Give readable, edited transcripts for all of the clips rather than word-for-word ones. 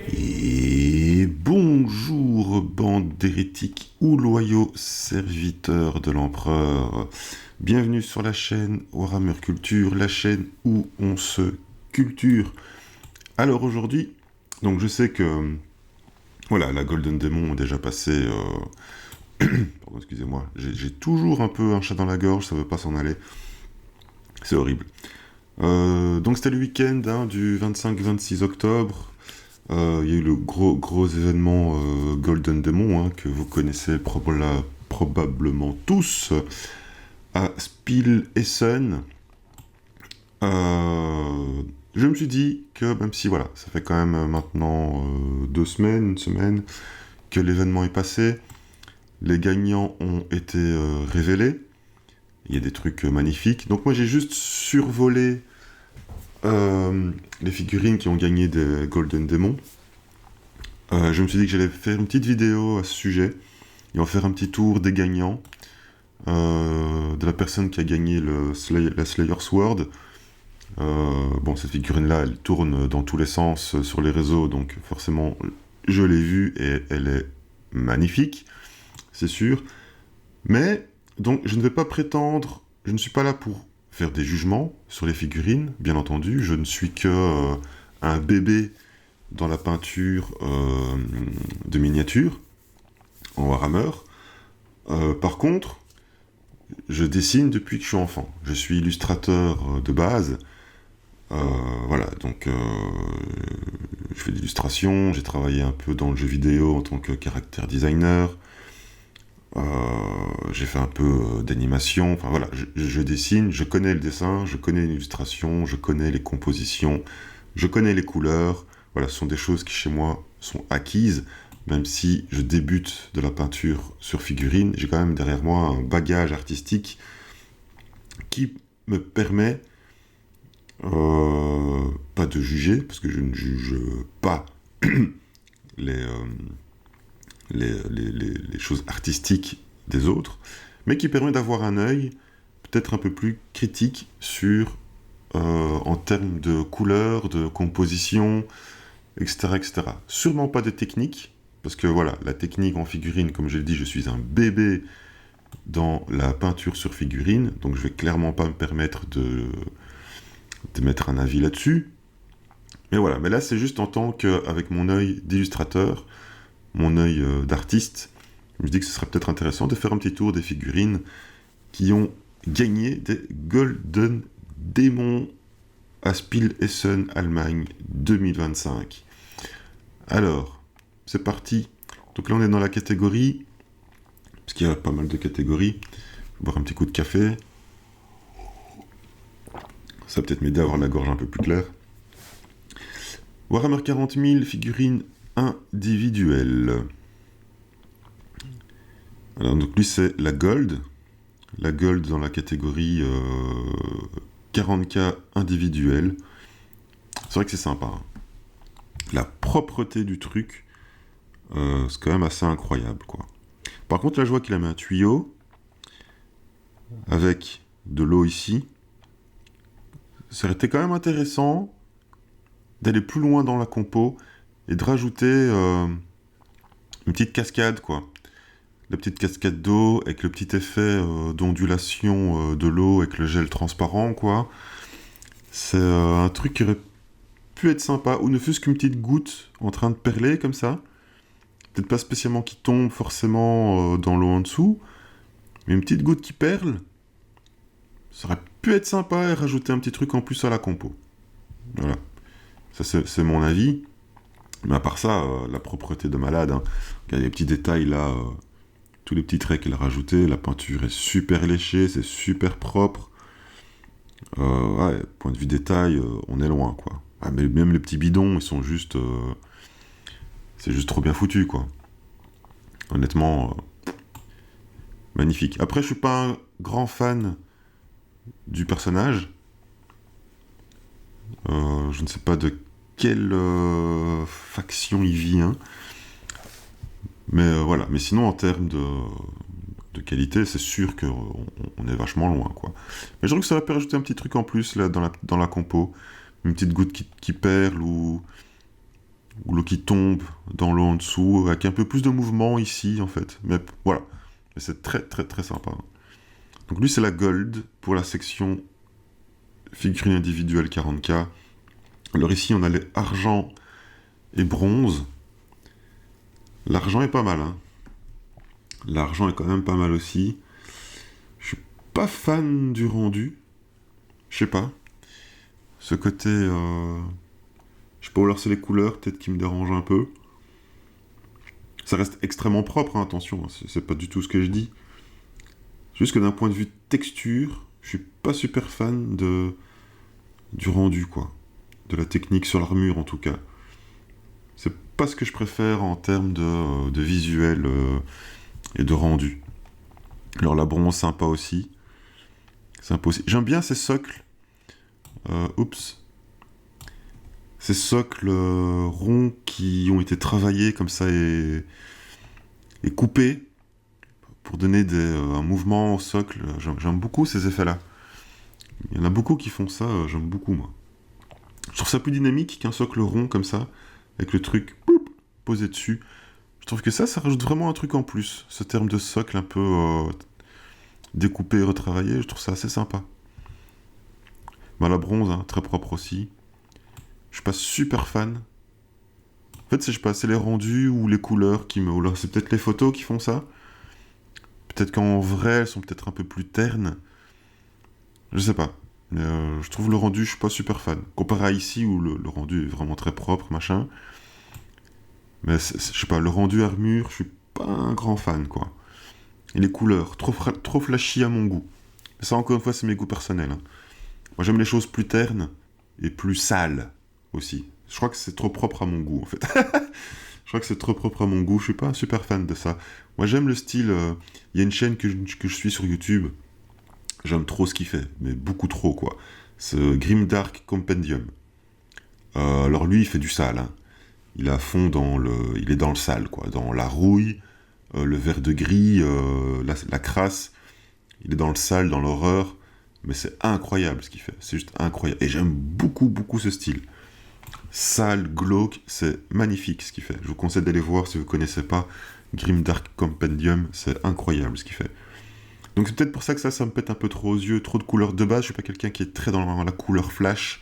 Et bonjour, bande d'hérétiques ou loyaux serviteurs de l'empereur. Bienvenue sur la chaîne Warhammer Culture, la chaîne où on se culture. Alors aujourd'hui, donc je sais que voilà, la Golden Demon est déjà passée. Pardon, excusez-moi, j'ai toujours un peu un chat dans la gorge, ça veut pas s'en aller. C'est horrible. Donc c'était le week-end du 25-26 octobre. Il y a eu le gros événement Golden Demon que vous connaissez probablement tous à Spiel-Essen. Je me suis dit que même si voilà, ça fait quand même maintenant 2 semaines, une semaine que l'événement est passé, les gagnants ont été révélés. Il y a des trucs magnifiques. Donc moi j'ai juste survolé les figurines qui ont gagné des Golden Demon. Je me suis dit que j'allais faire une petite vidéo à ce sujet et en faire un petit tour des gagnants, de la personne qui a gagné la Slayer Sword. Bon, cette figurine-là, elle tourne dans tous les sens sur les réseaux, donc forcément, je l'ai vue et elle est magnifique, c'est sûr. Mais, donc, je ne vais pas prétendre, je ne suis pas là pour faire des jugements sur les figurines, bien entendu. Je ne suis que un bébé dans la peinture de miniature en Warhammer. Par contre, je dessine depuis que je suis enfant. Je suis illustrateur de base. Voilà, donc je fais de l'illustration, j'ai travaillé un peu dans le jeu vidéo en tant que character designer. J'ai fait un peu d'animation, enfin voilà, je dessine, je connais le dessin, je connais l'illustration, je connais les compositions, je connais les couleurs. Voilà, ce sont des choses qui chez moi sont acquises, même si je débute de la peinture sur figurine, j'ai quand même derrière moi un bagage artistique qui me permet pas de juger, parce que je ne juge pas les choses artistiques des autres, mais qui permet d'avoir un œil peut-être un peu plus critique sur, en termes de couleurs, de composition, etc., etc. Sûrement pas de technique, parce que voilà, la technique en figurine, comme je l'ai dit, je suis un bébé dans la peinture sur figurine, donc je vais clairement pas me permettre de mettre un avis là-dessus. Mais voilà, mais là c'est juste en tant qu'avec mon œil d'illustrateur, mon œil d'artiste, je me dis que ce serait peut-être intéressant de faire un petit tour des figurines qui ont gagné des Golden Demon à Spiel-Essen, Allemagne 2025. Alors, c'est parti. Donc là on est dans la catégorie, parce qu'il y a pas mal de catégories. Je vais boire un petit coup de café. Ça va peut-être m'aider à avoir la gorge un peu plus claire. Warhammer 40 000 figurines individuelles. Alors donc lui c'est la Gold. La Gold dans la catégorie 40K individuelle. C'est vrai que c'est sympa. La propreté du truc, c'est quand même assez incroyable, quoi. Par contre là je vois qu'il a mis un tuyau avec de l'eau ici. Ça aurait été quand même intéressant d'aller plus loin dans la compo et de rajouter une petite cascade, quoi. La petite cascade d'eau avec le petit effet d'ondulation de l'eau avec le gel transparent, quoi. C'est un truc qui aurait pu être sympa, ou ne fût-ce qu'une petite goutte en train de perler comme ça. Peut-être pas spécialement qui tombe forcément dans l'eau en dessous, mais une petite goutte qui perle, ça aurait pu être sympa et rajouter un petit truc en plus à la compo. Voilà. Ça, c'est mon avis. Mais à part ça, la propreté de malade. Il y a des petits détails là, tous les petits traits qu'elle a rajoutés. La peinture est super léchée, c'est super propre. Ouais, point de vue détail, on est loin, quoi. Ah, mais même les petits bidons, ils sont juste... c'est juste trop bien foutu, quoi. Honnêtement, magnifique. Après, je suis pas un grand fan du personnage. Je ne sais pas de quelle faction il vient. Mais voilà. Mais sinon, en termes de qualité, c'est sûr qu'on est vachement loin, quoi. Mais je trouve que ça va rajouter un petit truc en plus là, dans la compo. Une petite goutte qui perle ou ou l'eau qui tombe dans l'eau en dessous, avec un peu plus de mouvement ici, en fait. Mais voilà, mais c'est très très très sympa. Donc lui, c'est la Gold pour la section figurine individuelle 40K. Alors ici, on a les argent et bronze. L'argent est pas mal, hein. L'argent est quand même pas mal aussi. Je suis pas fan du rendu. Je sais pas. Ce côté... Je sais pas, ou alors c'est les couleurs peut-être qui me dérangent un peu. Ça reste extrêmement propre, hein, attention. C'est pas du tout ce que je dis. Juste que d'un point de vue texture, je suis pas super fan du rendu, quoi. De la technique sur l'armure, en tout cas. C'est pas ce que je préfère en termes de visuel et de rendu. Alors la bronze, sympa aussi. Sympa aussi. J'aime bien ces socles. Ces socles ronds qui ont été travaillés comme ça et coupés pour donner un mouvement au socle. J'aime beaucoup ces effets-là. Il y en a beaucoup qui font ça, j'aime beaucoup, moi. Je trouve ça plus dynamique qu'un socle rond comme ça, avec le truc posé dessus. Je trouve que ça rajoute vraiment un truc en plus. Ce terme de socle un peu découpé et retravaillé, je trouve ça assez sympa. Ben, la bronze, hein, très propre aussi. Je suis pas super fan. En fait, c'est les rendus ou les couleurs qui me... Ou alors c'est peut-être les photos qui font ça. Peut-être qu'en vrai, elles sont peut-être un peu plus ternes. Je sais pas. Mais je trouve le rendu, je suis pas super fan. Comparé à ici, où le rendu est vraiment très propre, machin. Mais je sais pas, le rendu armure, je suis pas un grand fan, quoi. Et les couleurs, trop flashy à mon goût. Mais ça, encore une fois, c'est mes goûts personnels, hein. Moi, j'aime les choses plus ternes et plus sales aussi. Je crois que c'est trop propre à mon goût, en fait. Je crois que c'est trop propre à mon goût. Je suis pas un super fan de ça. Moi, j'aime le style... Il y a une chaîne que je suis sur YouTube. J'aime trop ce qu'il fait, mais beaucoup trop, quoi. C'est Grimdark Compendium. Alors lui, il fait du sale, hein. Il est à fond il est dans le sale, quoi. Dans la rouille, le vert de gris, la crasse. Il est dans le sale, dans l'horreur. Mais c'est incroyable ce qu'il fait. C'est juste incroyable. Et j'aime beaucoup, beaucoup ce style. Sale, glauque, c'est magnifique ce qu'il fait. Je vous conseille d'aller voir si vous ne connaissez pas Grimdark Compendium. C'est incroyable ce qu'il fait. Donc c'est peut-être pour ça que ça me pète un peu trop aux yeux. Trop de couleurs de base. Je suis pas quelqu'un qui est très dans la couleur flash.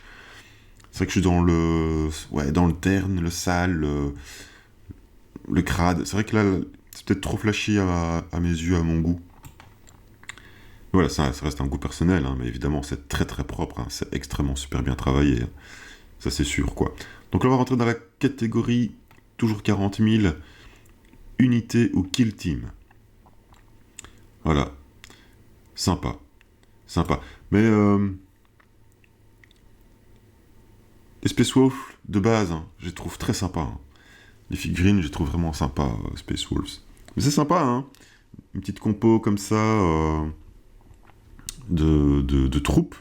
C'est vrai que je suis dans le terne, le sale, le crade. C'est vrai que là, c'est peut-être trop flashy à mes yeux, à mon goût. Voilà, ça reste un goût personnel, hein, mais évidemment, c'est très très propre. Hein, c'est extrêmement super bien travaillé. Hein. Ça, c'est sûr, quoi. Donc là, on va rentrer dans la catégorie, toujours 40 000, unité ou kill team. Voilà. Sympa. Sympa. Mais, les Space Wolves, de base, hein, je les trouve très sympas. Hein. Les figurines, je les trouve vraiment sympas, Space Wolves. Mais c'est sympa, hein. Une petite compo comme ça, de troupes.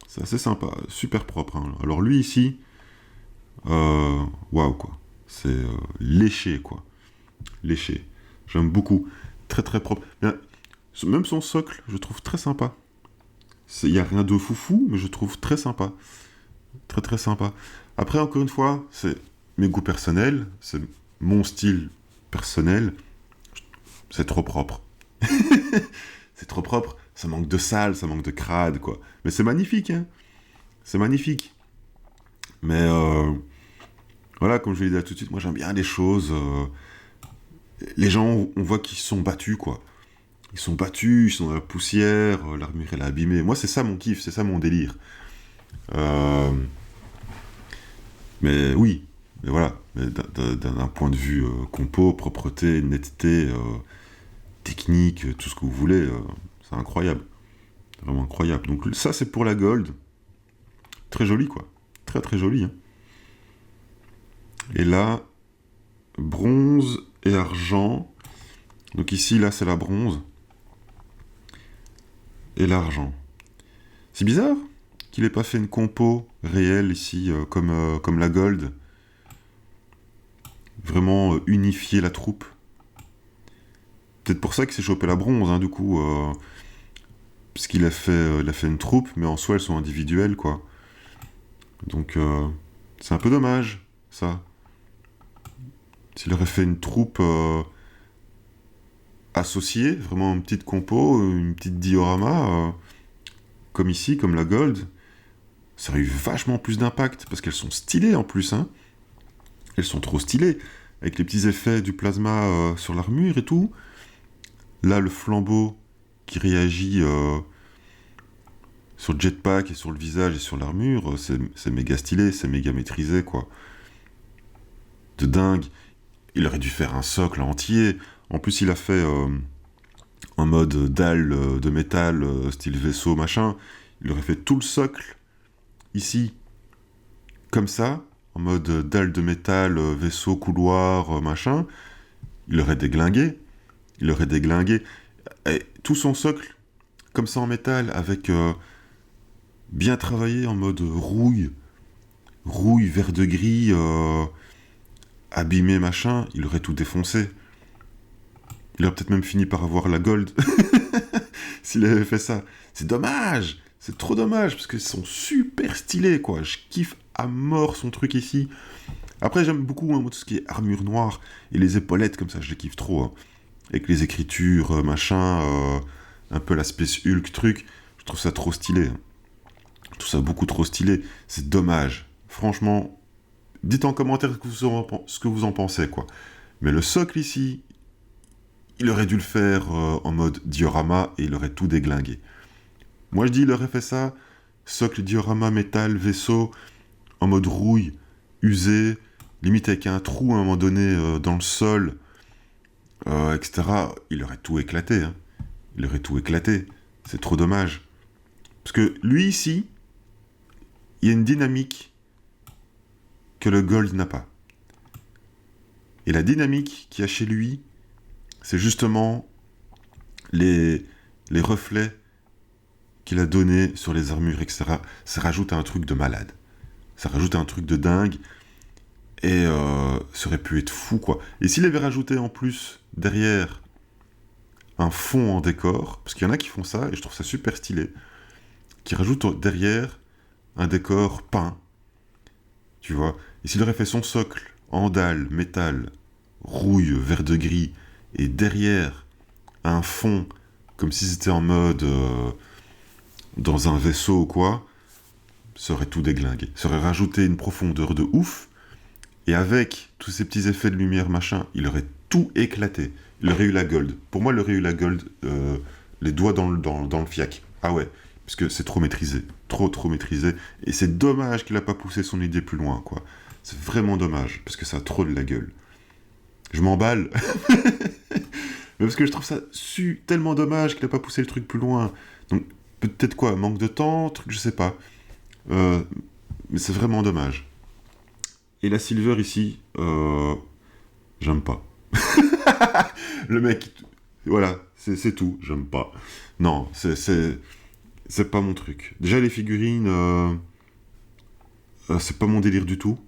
C'est assez sympa, super propre. Hein. Alors lui, ici, waouh, quoi. C'est léché, quoi. Léché. J'aime beaucoup. Très, très propre. Même son socle, je trouve très sympa. Il n'y a rien de foufou, mais je trouve très sympa. Très, très sympa. Après, encore une fois, c'est mes goûts personnels, c'est mon style personnel. C'est trop propre. C'est trop propre. Ça manque de sale, ça manque de crade, quoi. Mais c'est magnifique, hein. C'est magnifique. Mais voilà, comme je l'ai dit là tout de suite, moi j'aime bien les choses. Les gens, on voit qu'ils se sont battus, quoi. Ils sont battus, ils sont dans la poussière, l'armure elle est abîmée. Moi, c'est ça mon kiff, c'est ça mon délire. Mais oui, mais voilà. Mais d'un point de vue compo, propreté, netteté, technique, tout ce que vous voulez, c'est incroyable. C'est vraiment incroyable. Donc ça, c'est pour la gold. Très joli, quoi. Très très joli. Hein. Et là, bronze et argent. Donc ici, là, c'est la bronze. Et l'argent. C'est bizarre qu'il n'ait pas fait une compo réelle ici, comme la gold. Vraiment unifier la troupe. Peut-être pour ça qu'il s'est chopé la bronze, hein, du coup. Parce qu'il a fait une troupe, mais en soi, elles sont individuelles, quoi. Donc, c'est un peu dommage, ça. s'il aurait fait une troupe associée, vraiment une petite compo, une petite diorama, comme ici, comme la Gold, ça aurait eu vachement plus d'impact, parce qu'elles sont stylées en plus, hein. Elles sont trop stylées, avec les petits effets du plasma sur l'armure et tout. Là, le flambeau qui réagit sur le jetpack et sur le visage et sur l'armure, c'est méga stylé, c'est méga maîtrisé, quoi. De dingue. Il aurait dû faire un socle entier. En plus, il a fait en mode dalle de métal, style vaisseau, machin. Il aurait fait tout le socle, ici, comme ça, en mode dalle de métal, vaisseau, couloir, machin. Il aurait déglingué. Il aurait déglingué. Et tout son socle, comme ça en métal, avec bien travaillé en mode rouille, vert de gris, abîmé, machin, il aurait tout défoncé. Il aurait peut-être même fini par avoir la Gold s'il avait fait ça. C'est dommage, c'est trop dommage, parce qu'ils sont super stylés, quoi. Je kiffe à mort son truc ici. Après, j'aime beaucoup tout ce qui est armure noire, et les épaulettes comme ça, je les kiffe trop, hein. Avec les écritures, machin, un peu la Space Hulk truc, je trouve ça trop stylé. Je trouve ça beaucoup trop stylé. C'est dommage. Franchement, dites en commentaire ce que vous en pensez, quoi. Mais le socle ici, il aurait dû le faire en mode diorama et il aurait tout déglingué. Moi je dis, il aurait fait ça, socle diorama, métal, vaisseau, en mode rouille, usé, limite avec un trou à un moment donné dans le sol, etc. Il aurait tout éclaté, hein. Il aurait tout éclaté. C'est trop dommage. Parce que lui ici, il y a une dynamique que le Gold n'a pas. Et la dynamique qu'il y a chez lui, c'est justement les reflets qu'il a donnés sur les armures, etc. Ça rajoute un truc de malade. Ça rajoute un truc de dingue. Et ça aurait pu être fou, quoi. Et s'il avait rajouté en plus, derrière, un fond en décor, parce qu'il y en a qui font ça, et je trouve ça super stylé, qui rajoutent derrière un décor peint, tu vois. Et s'il aurait fait son socle en dalle, métal, rouille, vert de gris, et derrière un fond, comme si c'était en mode dans un vaisseau ou quoi, ça aurait tout déglingué. Ça aurait rajouté une profondeur de ouf, et avec tous ces petits effets de lumière, machin, il aurait tout éclaté. Il aurait eu la Gold. Pour moi, il aurait eu la Gold, les doigts dans le fiac. Ah ouais, parce que c'est trop maîtrisé. Trop maîtrisé. Et c'est dommage qu'il n'a pas poussé son idée plus loin, quoi. C'est vraiment dommage, parce que ça a trop de la gueule. Je m'emballe. Mais parce que je trouve ça tellement dommage qu'il n'a pas poussé le truc plus loin. Donc, peut-être quoi, manque de temps, truc, je sais pas. Mais c'est vraiment dommage. Et la Silver ici, j'aime pas. Le mec, voilà, c'est tout, j'aime pas. Non, c'est pas mon truc. Déjà, les figurines, c'est pas mon délire du tout.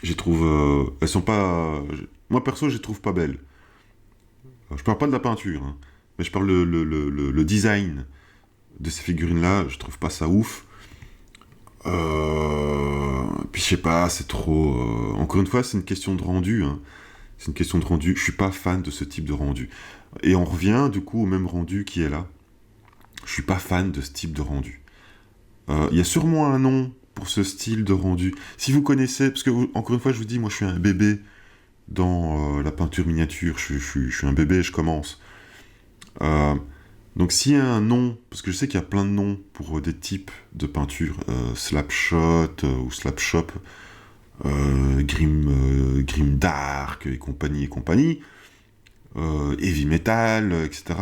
J'y trouve... elles sont pas... Moi, perso, je les trouve pas belles. Je parle pas de la peinture, hein, mais je parle le design de ces figurines-là, je trouve pas ça ouf. Puis je sais pas, c'est trop... Encore une fois, c'est une question de rendu, hein. C'est une question de rendu. Je suis pas fan de ce type de rendu. Et on revient, du coup, au même rendu qui est là. Je suis pas fan de ce type de rendu. Il y a sûrement un nom pour ce style de rendu. Si vous connaissez... Parce que, encore une fois, je vous dis, moi, je suis un bébé dans la peinture miniature. Je suis un bébé, je commence. Donc s'il y a un nom, parce que je sais qu'il y a plein de noms pour des types de peinture, Slapshot ou Slapshop, Grim Dark et compagnie, Heavy Metal, etc.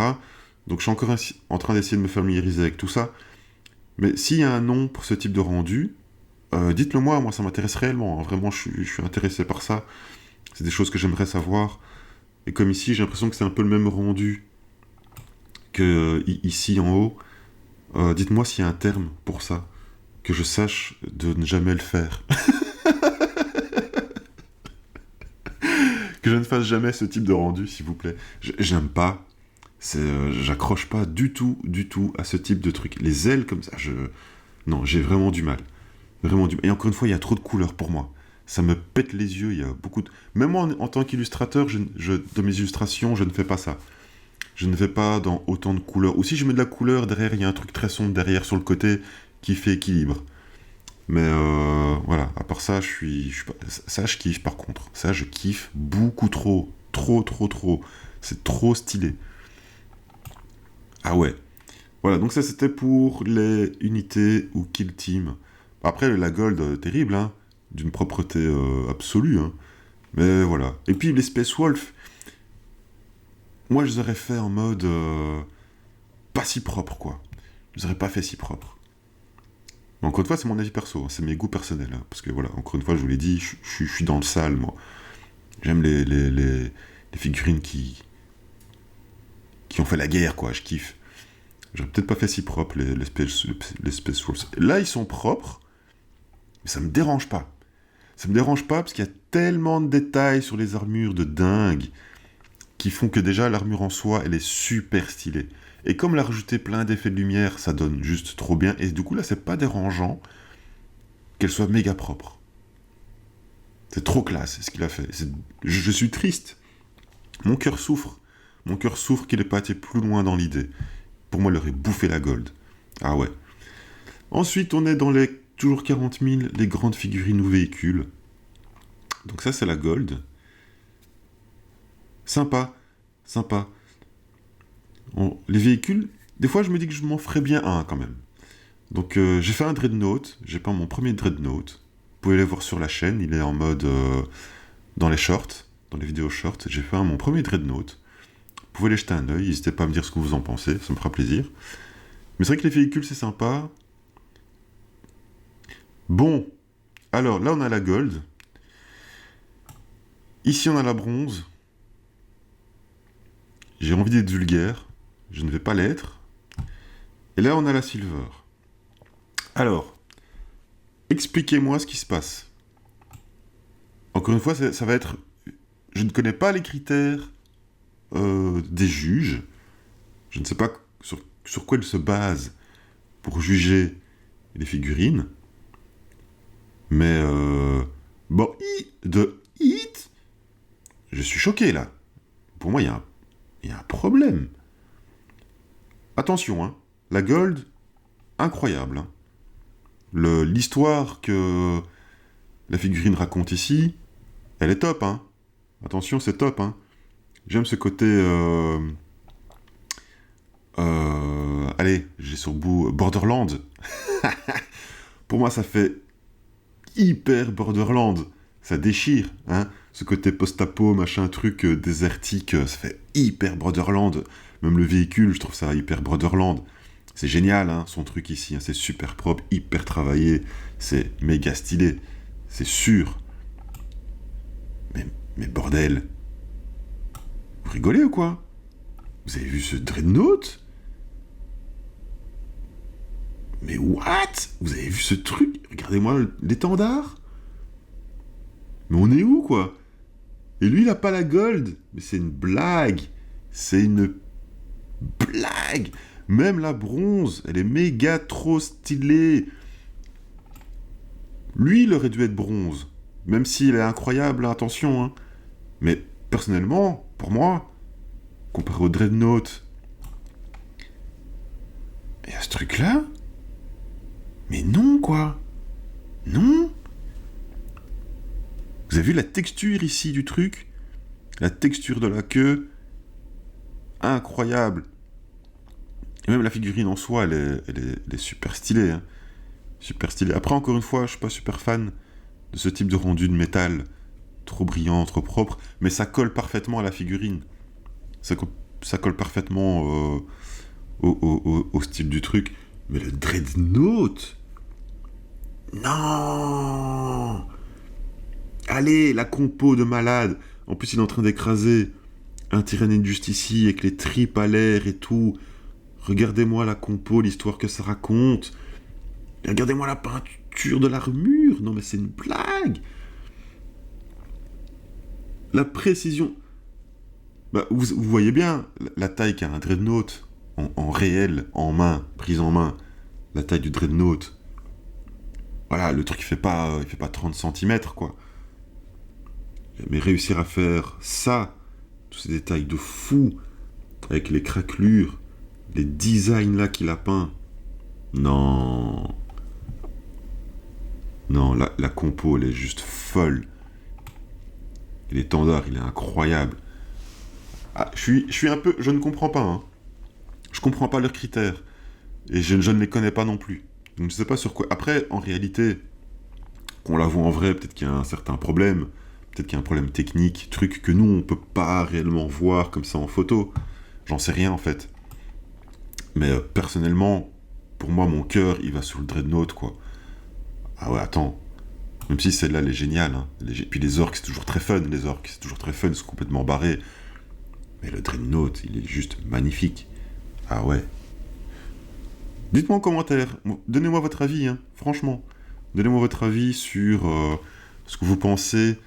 Donc je suis encore en train d'essayer de me familiariser avec tout ça. Mais s'il y a un nom pour ce type de rendu, dites-le moi ça m'intéresse réellement, hein. Vraiment je suis intéressé par ça. C'est des choses que j'aimerais savoir. Et comme ici, j'ai l'impression que c'est un peu le même rendu que ici en haut. Dites-moi s'il y a un terme pour ça, que je sache de ne jamais le faire. Que je ne fasse jamais ce type de rendu, s'il vous plaît. J'aime pas. J'accroche pas du tout à ce type de truc. Les ailes comme ça, non, j'ai vraiment du mal. Vraiment du mal. Et encore une fois, il y a trop de couleurs pour moi. Ça me pète les yeux, il y a beaucoup de... Même moi, en tant qu'illustrateur, de mes illustrations, je ne fais pas ça. Je ne fais pas dans autant de couleurs. Ou si je mets de la couleur derrière, il y a un truc très sombre derrière sur le côté qui fait équilibre. Mais voilà, à part ça, ça, je kiffe par contre. Ça, je kiffe beaucoup trop. Trop, trop, trop. C'est trop stylé. Ah ouais. Voilà, donc ça, c'était pour les unités ou kill team. Après, la gold, terrible, hein. D'une propreté absolue, hein. Mais voilà. Et puis, les Space Wolf, moi, je les aurais fait en mode pas si propre, quoi. Je les aurais pas fait si propre. Mais encore une fois, c'est mon avis perso, hein, c'est mes goûts personnels. Hein, parce que voilà, encore une fois, je vous l'ai dit, je suis dans le sale, moi. J'aime les figurines qui ont fait la guerre, quoi. Je kiffe. J'aurais peut-être pas fait si propre, les Space Wolves. Là, ils sont propres, mais ça me dérange pas. Ça me dérange pas parce qu'il y a tellement de détails sur les armures de dingue qui font que déjà l'armure en soi, elle est super stylée. Et comme elle a rajouté plein d'effets de lumière, ça donne juste trop bien. Et du coup, là, c'est pas dérangeant qu'elle soit méga propre. C'est trop classe, ce qu'il a fait. Je suis triste. Mon cœur souffre. Mon cœur souffre qu'il n'ait pas été plus loin dans l'idée. Pour moi, il aurait bouffé la gold. Ah ouais. Ensuite, on est dans les toujours 40 000, les grandes figurines ou véhicules. Donc ça, c'est la gold. Sympa, sympa. Les véhicules, des fois, je me dis que je m'en ferais bien un quand même. Donc j'ai fait un Dreadnought. J'ai peint mon premier Dreadnought. Vous pouvez aller voir sur la chaîne. Il est en mode dans les shorts, dans les vidéos shorts. J'ai fait mon premier Dreadnought. Vous pouvez aller jeter un œil. N'hésitez pas à me dire ce que vous en pensez. Ça me fera plaisir. Mais c'est vrai que les véhicules, c'est sympa. Bon. Alors, là, on a la gold. Ici, on a la bronze. J'ai envie d'être vulgaire. Je ne vais pas l'être. Et là, on a la silver. Alors, expliquez-moi ce qui se passe. Encore une fois, ça va être... Je ne connais pas les critères des juges. Je ne sais pas sur quoi ils se basent pour juger les figurines. Mais bon, je suis choqué là. Pour moi, il y a un problème. Attention, hein. La gold, incroyable. Hein. L'histoire que la figurine raconte ici, elle est top. Hein. Attention, c'est top. Hein. J'aime ce côté... allez, j'ai sur le bout... Borderland. Pour moi, ça fait hyper Borderland. Ça déchire, hein. Ce côté post-apo, machin, truc désertique, ça fait hyper Borderland. Même le véhicule, je trouve ça hyper Borderland. C'est génial, hein, son truc ici. Hein. C'est super propre, hyper travaillé. C'est méga stylé. C'est sûr. Mais bordel. Vous rigolez ou quoi? Vous avez vu ce Dreadnought? Mais what? Vous avez vu ce truc? Regardez-moi l'étendard. Mais on est où, quoi? Et lui, il a pas la gold. Mais c'est une blague. C'est une blague. Même la bronze, elle est méga trop stylée. Lui, il aurait dû être bronze. Même s'il est incroyable, attention. Hein. Mais personnellement, pour moi, comparé au Dreadnought, il y a ce truc-là. Mais non, quoi. Non. Vous avez vu la texture ici du truc? La texture de la queue? Incroyable. Et même la figurine en soi, elle est super stylée. Hein. Super stylée. Après, encore une fois, je suis pas super fan de ce type de rendu de métal. Trop brillant, trop propre. Mais ça colle parfaitement à la figurine. Ça colle parfaitement au style du truc. Mais le Dreadnought? Non! Allez, la compo de malade. En plus, il est en train d'écraser un Tyrannide juste ici, avec les tripes à l'air et tout. Regardez-moi la compo, l'histoire que ça raconte. Et regardez-moi la peinture de l'armure. Non, mais c'est une blague. La précision. Bah, vous voyez bien la taille qu'a un Dreadnought en réel, en main, prise en main. La taille du Dreadnought. Voilà, le truc il fait pas 30 cm, quoi. Mais réussir à faire ça, tous ces détails de fou, avec les craquelures, les designs là qu'il a peints. Non. Non, la compo, elle est juste folle. Et l'étendard, il est incroyable. Ah, je suis un peu... Je ne comprends pas, hein. Je comprends pas leurs critères. Et je ne les connais pas non plus. Donc je sais pas sur quoi... Après, en réalité, qu'on la voit en vrai, peut-être qu'il y a un certain problème. Peut-être qu'il y a un problème technique, truc que nous, on peut pas réellement voir comme ça en photo. J'en sais rien, en fait. Mais personnellement, pour moi, mon cœur, il va sur le Dreadnought, quoi. Ah ouais, attends. Même si celle-là, elle est géniale. Hein. Puis les orques, c'est toujours très fun. Les orques, c'est toujours très fun. C'est complètement barré. Mais le Dreadnought, il est juste magnifique. Ah ouais. Dites-moi en commentaire. Donnez-moi votre avis, hein. Franchement. Donnez-moi votre avis sur ce que vous pensez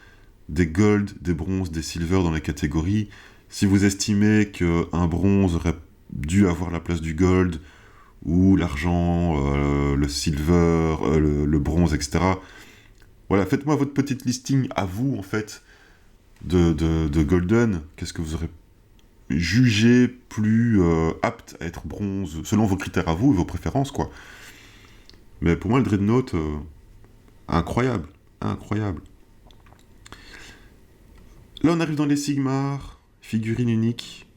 des gold, des bronzes, des silver dans les catégories. Si vous estimez qu'un bronze aurait dû avoir la place du gold, ou l'argent, le silver, le bronze, etc. Voilà, faites-moi votre petite listing à vous, en fait, de golden. Qu'est-ce que vous aurez jugé plus apte à être bronze, selon vos critères à vous et vos préférences, quoi. Mais pour moi, le Dreadnought, incroyable. Incroyable. Là, on arrive dans les Sigmar, figurine unique,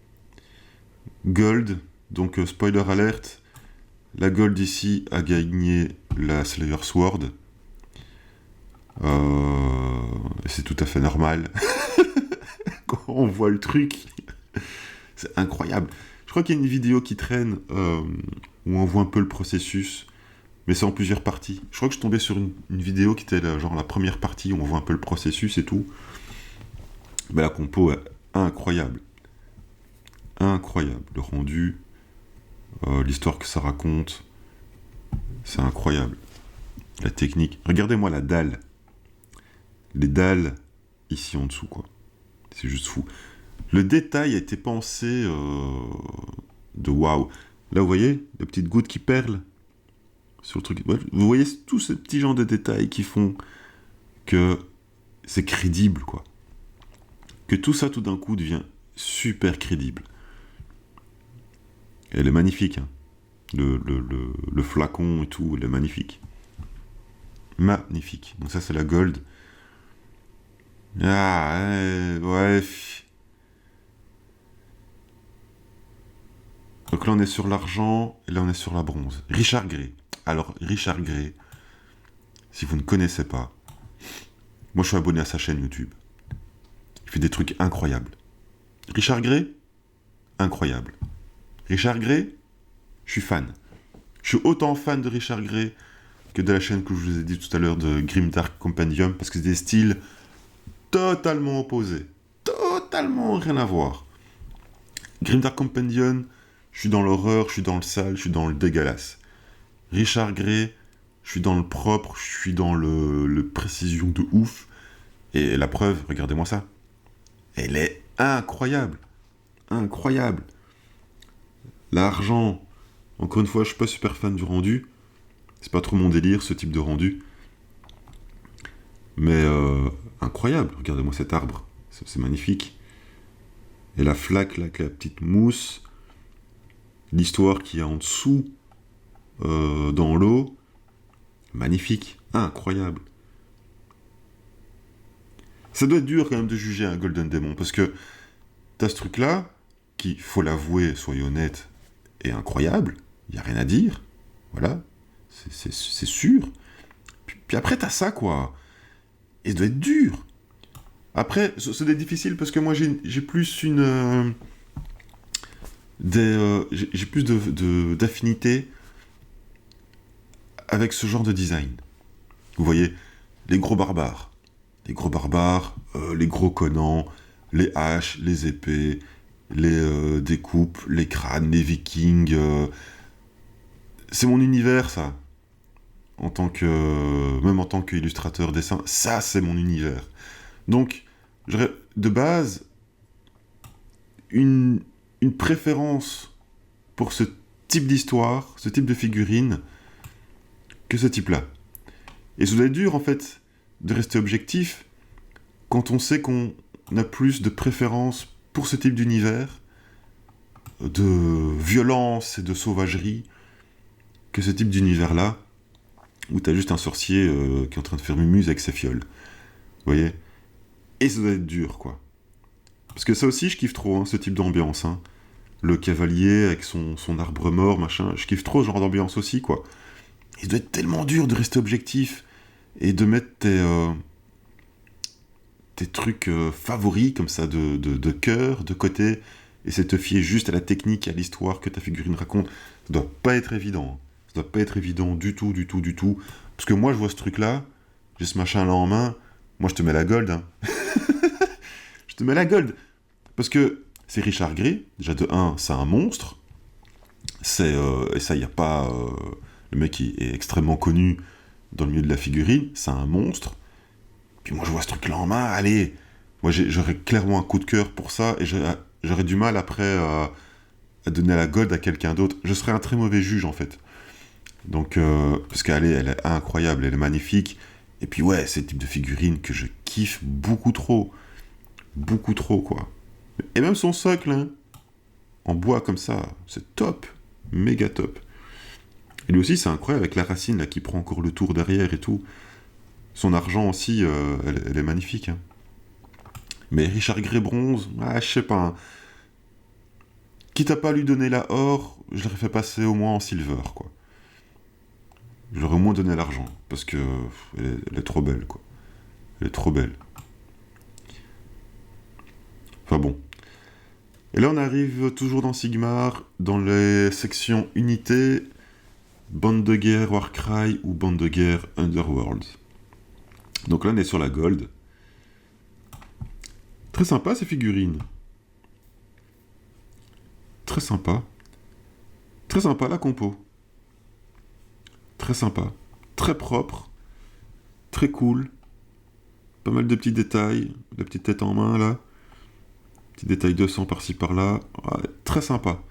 gold, donc spoiler alert, la gold ici a gagné la Slayer Sword. C'est tout à fait normal. Quand on voit le truc, c'est incroyable. Je crois qu'il y a une vidéo qui traîne où on voit un peu le processus, mais c'est en plusieurs parties. Je crois que je tombais sur une vidéo qui était genre la première partie où on voit un peu le processus et tout. Mais la compo est incroyable. Incroyable. Le rendu, l'histoire que ça raconte, c'est incroyable. La technique. Regardez-moi la dalle. Les dalles ici en dessous, quoi. C'est juste fou. Le détail a été pensé de waouh. Là, vous voyez, les petites gouttes qui perlent sur le truc. Vous voyez tous ces petits genres de détails qui font que c'est crédible, quoi. Que tout ça, tout d'un coup, devient super crédible. Et elle est magnifique, hein. Le flacon et tout, elle est magnifique. Magnifique. Donc ça, c'est la gold. Ah, ouais. Donc là, on est sur l'argent, et là, on est sur la bronze. Richard Gray. Alors, Richard Gray, si vous ne connaissez pas, moi, je suis abonné à sa chaîne YouTube. Il fait des trucs incroyables. Richard Gray, incroyable. Richard Gray, je suis fan. Je suis autant fan de Richard Gray que de la chaîne que je vous ai dit tout à l'heure de Grimdark Compendium, parce que c'est des styles totalement opposés. Totalement rien à voir. Grimdark Compendium, je suis dans l'horreur, je suis dans le sale, je suis dans le dégueulasse. Richard Gray, je suis dans le propre, je suis dans le précision de ouf. Et la preuve, regardez-moi ça. Elle est incroyable. Incroyable. L'argent, encore une fois, je suis pas super fan du rendu. C'est pas trop mon délire, ce type de rendu. Mais incroyable. Regardez-moi cet arbre. C'est magnifique. Et la flaque, là, avec la petite mousse. L'histoire qu'il y a en dessous, dans l'eau. Magnifique. Incroyable. Ça doit être dur quand même de juger un Golden Demon, parce que t'as ce truc-là, qui, faut l'avouer, soyez honnête, est incroyable. Il n'y a rien à dire. Voilà. C'est sûr. Puis après, t'as ça, quoi. Et ça doit être dur. Après, ça doit être difficile parce que moi, j'ai plus une... j'ai plus d'affinité avec ce genre de design. Vous voyez, les gros barbares. Les gros barbares, les gros Conan, les haches, les épées, les découpes, les crânes, les vikings. C'est mon univers, ça. Même en tant qu'illustrateur dessin, ça, c'est mon univers. Donc, j'aurais de base une préférence pour ce type d'histoire, ce type de figurine, que ce type-là. Et ça doit être dur, en fait, de rester objectif, quand on sait qu'on a plus de préférence pour ce type d'univers, de violence et de sauvagerie, que ce type d'univers-là, où t'as juste un sorcier qui est en train de faire mumuse avec ses fioles. Vous voyez ? Et ça doit être dur, quoi. Parce que ça aussi, je kiffe trop, hein, ce type d'ambiance. Hein. Le cavalier avec son arbre mort, machin. Je kiffe trop ce genre d'ambiance aussi, quoi. Il doit être tellement dur de rester objectif et de mettre tes trucs favoris, comme ça, de cœur, de côté, et c'est te fier juste à la technique et à l'histoire que ta figurine raconte. Ça doit pas être évident. Hein. Ça doit pas être évident du tout, du tout, du tout. Parce que moi, je vois ce truc-là, j'ai ce machin-là en main, moi, je te mets la gold, hein. Je te mets la gold. Parce que c'est Richard Gray, déjà de 1, c'est un monstre. Et ça, il n'y a pas... le mec qui est extrêmement connu dans le milieu de la figurine, c'est un monstre. Puis moi, je vois ce truc-là en main, allez. Moi, j'aurais clairement un coup de cœur pour ça, et j'aurais du mal après à donner la gold à quelqu'un d'autre. Je serais un très mauvais juge, en fait. Donc, parce qu'elle elle est incroyable, elle est magnifique. Et puis ouais, c'est le type de figurine que je kiffe beaucoup trop. Beaucoup trop, quoi. Et même son socle, hein, en bois comme ça, c'est top. Méga top. Et lui aussi, c'est incroyable, avec la racine là, qui prend encore le tour derrière et tout. Son argent aussi, elle est magnifique. Hein. Mais Richard Gray bronze, je sais pas. Hein. Quitte à pas lui donner la or, je l'aurais fait passer au moins en silver, quoi. J'aurais au moins donné l'argent, parce que elle est trop belle, quoi. Elle est trop belle. Enfin bon. Et là, on arrive toujours dans Sigmar, dans les sections unités, bande de guerre Warcry ou bande de guerre Underworld. Donc là, on est sur la gold. Très sympa, ces figurines. Très sympa. Très sympa, la compo. Très sympa. Très propre. Très cool. Pas mal de petits détails. La petite tête en main, là. Petit détail de sang par-ci par-là. Ouais, très sympa.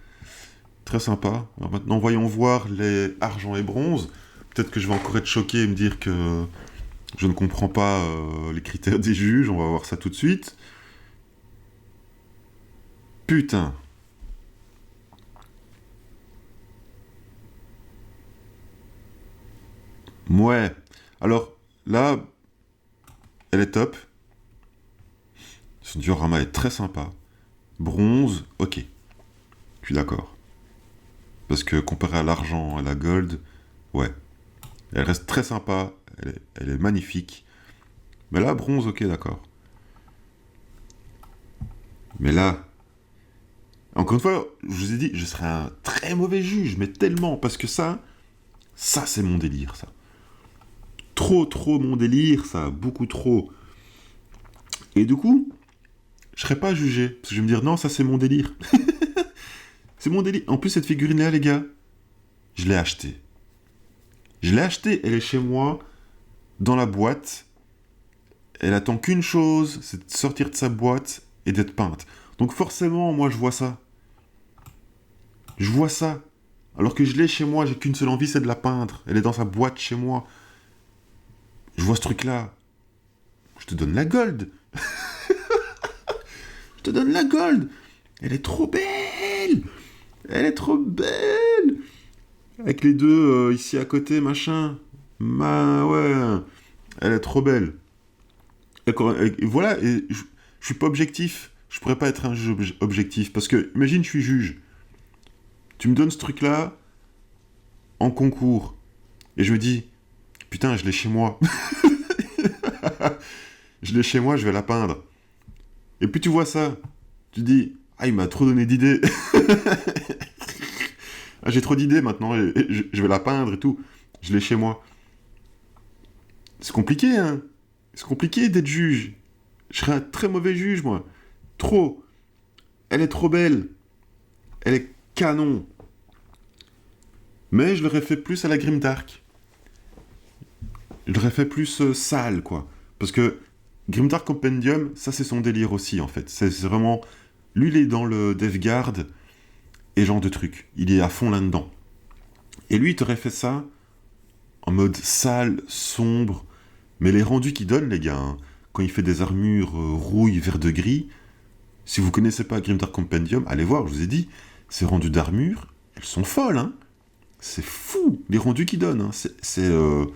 Très sympa. Alors maintenant, voyons voir les argent et bronze. Peut-être que je vais encore être choqué et me dire que je ne comprends pas les critères des juges. On va voir ça tout de suite. Putain. Ouais. Alors, là, elle est top. Son diorama est très sympa. Bronze, ok. Je suis d'accord. Parce que comparé à l'argent, à la gold, ouais. Elle reste très sympa, elle est magnifique. Mais là, bronze, ok, d'accord. Mais là, encore une fois, je vous ai dit, je serais un très mauvais juge, mais tellement, parce que ça c'est mon délire, ça. Trop mon délire, ça, beaucoup trop. Et du coup, je serais pas jugé, parce que je vais me dire, non, ça c'est mon délire. C'est mon délire. En plus, cette figurine-là, les gars, je l'ai achetée. Je l'ai achetée, elle est chez moi, dans la boîte. Elle attend qu'une chose, c'est de sortir de sa boîte et d'être peinte. Donc forcément, moi, je vois ça. Je vois ça. Alors que je l'ai chez moi, j'ai qu'une seule envie, c'est de la peindre. Elle est dans sa boîte chez moi. Je vois ce truc-là. Je te donne la gold. Je te donne la gold. Elle est trop belle. Elle est trop belle. Avec les deux ici à côté, machin. Ouais. Elle est trop belle. Et voilà, et je suis pas objectif. Je pourrais pas être un juge objectif. Parce que, imagine, je suis juge. Tu me donnes ce truc-là en concours. Et je me dis, putain, je l'ai chez moi. Je l'ai chez moi, je vais la peindre. Et puis tu vois ça. Tu dis, ah, il m'a trop donné d'idées. Ah, j'ai trop d'idées maintenant, je vais la peindre et tout. Je l'ai chez moi. C'est compliqué, hein. C'est compliqué d'être juge. Je serais un très mauvais juge, moi. Trop. Elle est trop belle. Elle est canon. Mais je l'aurais fait plus à la Grimdark. Je l'aurais fait plus sale, quoi. Parce que Grimdark Compendium, ça c'est son délire aussi, en fait. C'est vraiment... Lui, il est dans le DevGuard et genre de truc. Il est à fond là-dedans. Et lui, il t'aurait fait ça en mode sale, sombre. Mais les rendus qu'il donne, les gars, hein, quand il fait des armures rouille, vert de gris. Si vous connaissez pas Grimdark Compendium, allez voir, je vous ai dit, ces rendus d'armure, elles sont folles, hein. C'est fou, les rendus qu'il donne, hein. C'est de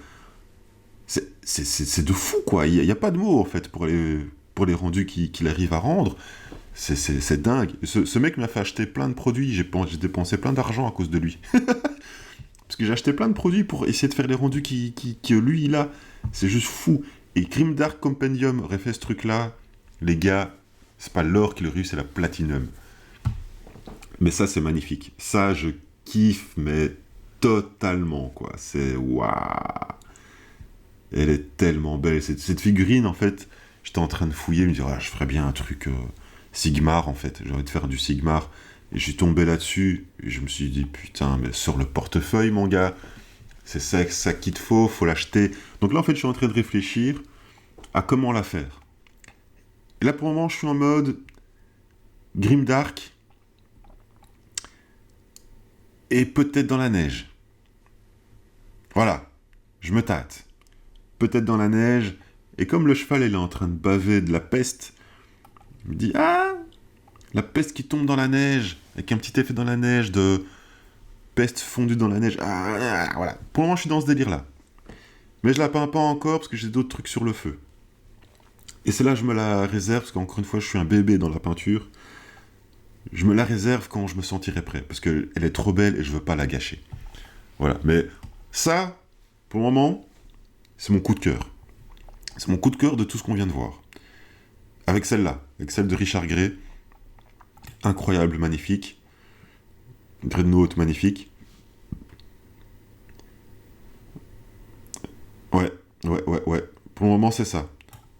fou, quoi. Il y a pas de mots, en fait, pour les rendus qu'il arrive à rendre. C'est dingue. Ce mec m'a fait acheter plein de produits. J'ai dépensé plein d'argent à cause de lui. Parce que j'ai acheté plein de produits pour essayer de faire les rendus que lui, il a. C'est juste fou. Et Grimdark Compendium aurait fait ce truc-là. Les gars, c'est pas l'or qui le réussit, c'est la platinum. Mais ça, c'est magnifique. Ça, je kiffe, mais totalement, quoi. C'est... Waouh. Elle est tellement belle. Cette figurine, en fait, j'étais en train de fouiller, me dire, ah, je ferais bien un truc Sigmar, en fait. J'ai envie de faire du Sigmar. Et je suis tombé là-dessus, et je me suis dit, putain, mais sur le portefeuille, mon gars, c'est ça qu'il te faut l'acheter. Donc là, en fait, je suis en train de réfléchir à comment la faire. Et là, pour le moment, je suis en mode Grimdark et peut-être dans la neige. Voilà, je me tâte. Peut-être dans la neige, et comme le cheval, il est en train de baver de la peste, je me dis, ah, la peste qui tombe dans la neige, avec un petit effet dans la neige de peste fondue dans la neige. Ah, voilà. Pour le moment, je suis dans ce délire-là. Mais je la peins pas encore parce que j'ai d'autres trucs sur le feu. Et celle-là, je me la réserve parce qu'encore une fois, je suis un bébé dans la peinture. Je me la réserve quand je me sentirai prêt parce qu'elle est trop belle et je veux pas la gâcher. Voilà. Mais ça, pour le moment, c'est mon coup de cœur. C'est mon coup de cœur de tout ce qu'on vient de voir. Avec celle-là, avec celle de Richard Gray. Incroyable, magnifique. Dreadnought, magnifique. Ouais. Pour le moment, c'est ça.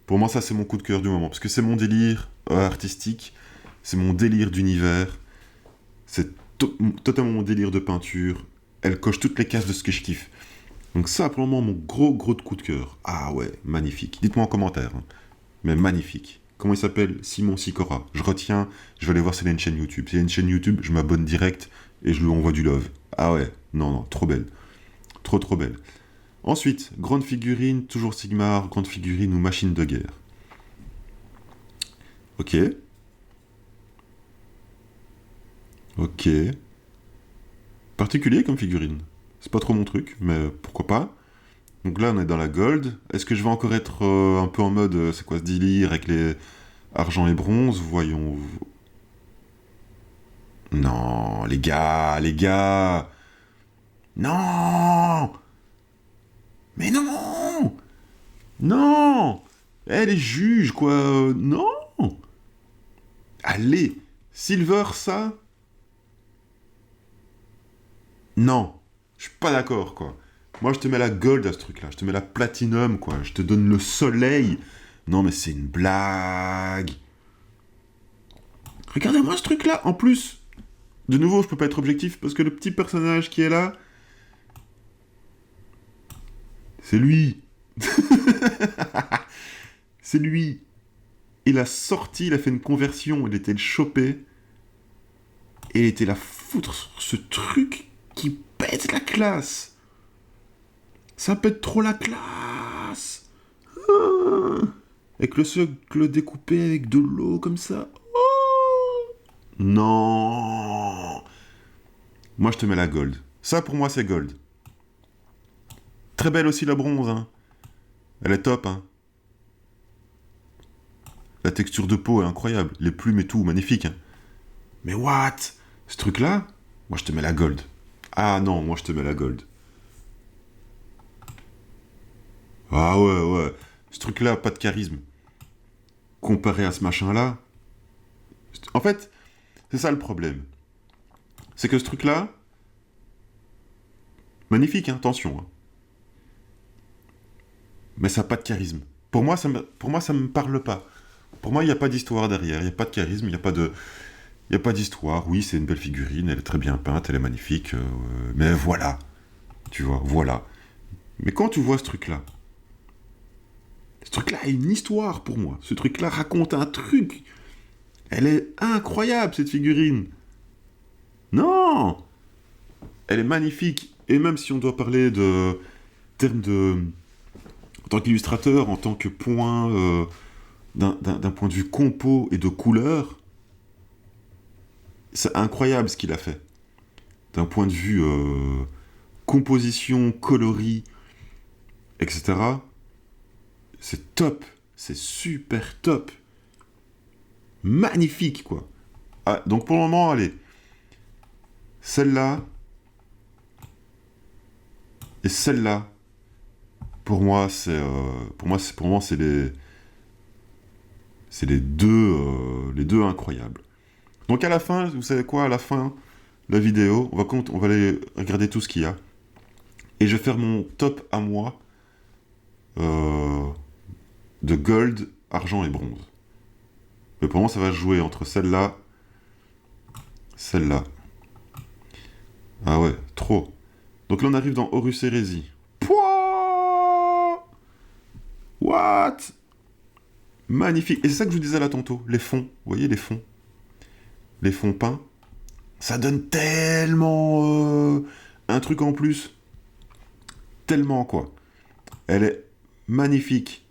Pour moi, ça, c'est mon coup de cœur du moment. Parce que c'est mon délire artistique. C'est mon délire d'univers. C'est totalement mon délire de peinture. Elle coche toutes les cases de ce que je kiffe. Donc ça, pour le moment, mon gros coup de cœur. Ah ouais, magnifique. Dites-moi en commentaire. Hein. Mais magnifique. Comment il s'appelle? Simon Sicora. Je retiens, je vais aller voir s'il a une chaîne YouTube. S'il a une chaîne YouTube, je m'abonne direct et je lui envoie du love. Ah ouais, non, trop belle. Trop belle. Ensuite, grande figurine, toujours Sigmar, grande figurine ou machine de guerre. Ok. Particulier comme figurine. C'est pas trop mon truc, mais pourquoi pas. Donc là, on est dans la gold. Est-ce que je vais encore être un peu en mode, c'est quoi ce délire avec les argent et bronze? Voyons. Non, les gars. Non. Mais non. Non. Les juges, quoi. Non. Allez. Silver, ça. Non. Je suis pas d'accord, quoi. Moi, je te mets la gold à ce truc-là. Je te mets la platinum, quoi. Je te donne le soleil. Non, mais c'est une blague. Regardez-moi ce truc-là. En plus, de nouveau, je peux pas être objectif parce que le petit personnage qui est là, c'est lui. C'est lui. Il a sorti, il a fait une conversion. Il était le choper. Et il était la foutre sur ce truc qui pète la classe. Ça pète trop la classe. Avec le socle découpé avec de l'eau comme ça. Non. Moi, je te mets la gold. Ça, pour moi, c'est gold. Très belle aussi la bronze, hein. Elle est top, hein. La texture de peau est incroyable. Les plumes et tout, magnifique, hein. Mais what? Ce truc-là, moi, je te mets la gold. Ah non, moi, je te mets la gold. Ah ouais. Ce truc-là, pas de charisme. Comparé à ce machin-là. En fait, c'est ça le problème. C'est que ce truc-là, magnifique, hein, attention. Hein. Mais ça n'a pas de charisme. Pour moi, ça me parle pas. Pour moi, il n'y a pas d'histoire derrière. Il n'y a pas de charisme, il n'y a pas d'histoire. Oui, c'est une belle figurine, elle est très bien peinte, elle est magnifique. Mais voilà. Tu vois, voilà. Mais quand tu vois ce truc-là a une histoire pour moi. Ce truc-là raconte un truc. Elle est incroyable, cette figurine. Non! Elle est magnifique. Et même si on doit parler de termes de... tant qu'illustrateur, en tant que point, d'un point de vue compo et de couleur, c'est incroyable ce qu'il a fait. D'un point de vue composition, coloris, etc. C'est top. C'est super top. Magnifique, quoi. Ah, donc pour le moment, allez. Celle-là et celle-là, pour moi, c'est les deux incroyables. Donc à la fin, vous savez quoi, à la fin de la vidéo, on va aller regarder tout ce qu'il y a. Et je vais faire mon top à moi de gold, argent et bronze. Mais pour moi, ça va jouer entre celle-là, celle-là. Ah ouais, trop. Donc là, on arrive dans Horus Heresy. Pouah! What? Magnifique. Et c'est ça que je vous disais là tantôt, les fonds. Vous voyez les fonds? Les fonds peints. Ça donne tellement un truc en plus. Tellement, quoi. Elle est magnifique.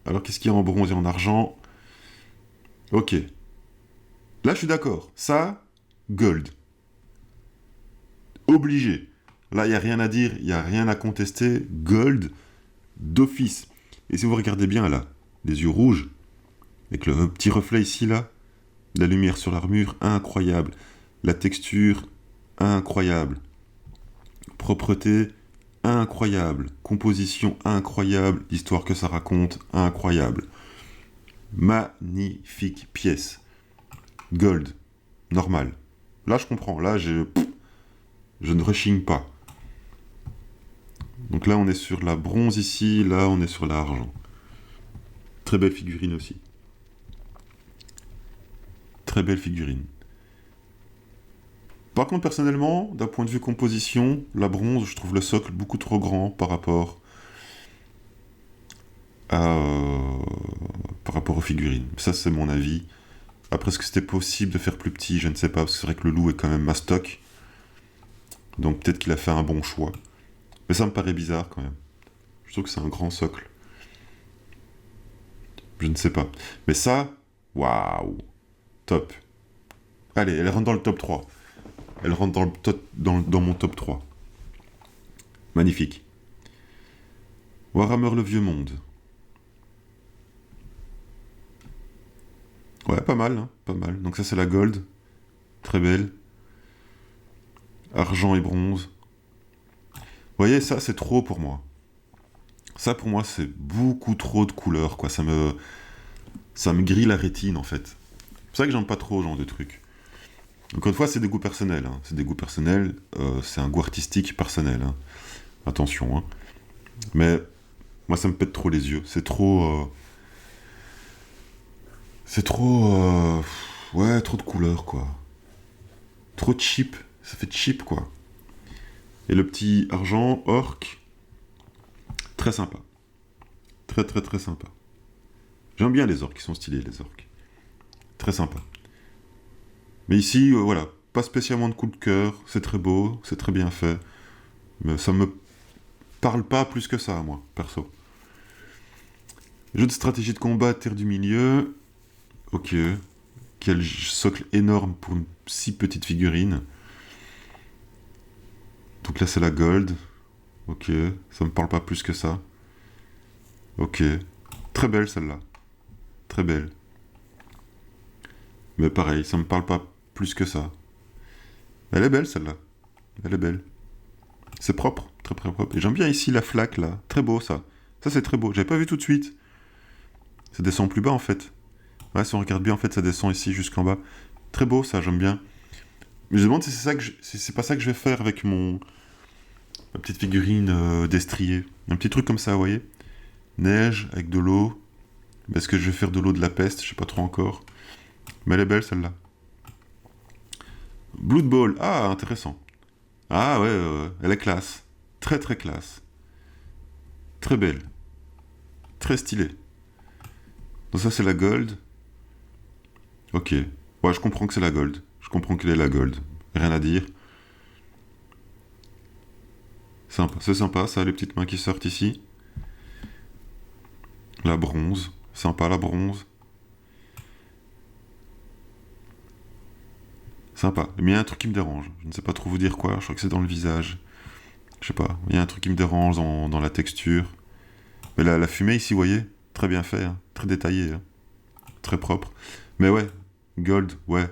Alors, qu'est-ce qu'il y a en bronze et en argent? Ok. Là, je suis d'accord. Ça, gold. Obligé. Là, il n'y a rien à dire, il n'y a rien à contester. Gold, d'office. Et si vous regardez bien, là, les yeux rouges, avec le petit reflet ici, là, la lumière sur l'armure, incroyable. La texture, incroyable. Propreté, incroyable. Composition, incroyable. L'histoire que ça raconte, incroyable. Magnifique pièce. Gold, normal. Là, je comprends. Là, je ne rechigne pas. Donc là, on est sur la bronze ici. Là, on est sur l'argent. Très belle figurine aussi. Très belle figurine. Par contre, personnellement, d'un point de vue composition, la bronze, je trouve le socle beaucoup trop grand par rapport aux figurines. Ça, c'est mon avis. Après, est-ce que c'était possible de faire plus petit? Je ne sais pas, parce que c'est vrai que le loup est quand même mastoc. Donc peut-être qu'il a fait un bon choix. Mais ça me paraît bizarre quand même. Je trouve que c'est un grand socle. Je ne sais pas. Mais ça, waouh, top. Allez, elle rentre dans le top 3. Elle rentre dans mon top 3. Magnifique. Warhammer le Vieux Monde. Ouais, pas mal, hein, pas mal. Donc ça, c'est la gold. Très belle. Argent et bronze. Vous voyez, ça, c'est trop pour moi. Ça, pour moi, c'est beaucoup trop de couleurs, quoi. Ça me grille la rétine, en fait. C'est pour ça que j'aime pas trop ce genre de trucs. Encore une fois, c'est des goûts personnels. Hein. C'est des goûts personnels. C'est un goût artistique personnel. Hein. Attention. Hein. Mais moi, ça me pète trop les yeux. C'est trop... ouais, trop de couleurs, quoi. Trop cheap. Ça fait cheap, quoi. Et le petit argent, orc, très sympa. Très, très, très sympa. J'aime bien les orcs, ils sont stylés, les orcs. Très sympa. Mais ici, voilà, pas spécialement de coup de cœur. C'est très beau, c'est très bien fait. Mais ça me parle pas plus que ça, moi, perso. Jeu de stratégie de combat, terre du milieu. Ok. Quel socle énorme pour une si petite figurine. Donc là, c'est la gold. Ok. Ça me parle pas plus que ça. Ok. Très belle, celle-là. Très belle. Mais pareil, ça me parle pas plus que ça. Elle est belle, celle-là. Elle est belle. C'est propre. Très, très propre. Et j'aime bien ici la flaque, là. Très beau, ça. Ça, c'est très beau. J'avais pas vu tout de suite. Ça descend plus bas, en fait. Ouais, si on regarde bien, en fait, ça descend ici jusqu'en bas. Très beau, ça, j'aime bien. Mais je me demande si c'est pas ça que je vais faire avec ma petite figurine destrier. Un petit truc comme ça, vous voyez. Neige, avec de l'eau. Est-ce que je vais faire de l'eau de la peste? Je sais pas trop encore. Mais elle est belle, celle-là. Blood Bowl. Ah, intéressant. Ah, ouais, elle est classe. Très, très classe. Très belle. Très stylée. Donc ça, c'est la gold. Ok. Ouais, je comprends que c'est la gold. Je comprends qu'elle est la gold. Rien à dire. Sympa. C'est sympa, ça, les petites mains qui sortent ici. La bronze. Sympa, la bronze. Sympa. Mais il y a un truc qui me dérange. Je ne sais pas trop vous dire quoi. Je crois que c'est dans le visage. Je sais pas. Il y a un truc qui me dérange dans la texture. Mais la fumée ici, vous voyez, très bien fait. Hein. Très détaillé. Hein. Très propre. Mais ouais, gold, ouais.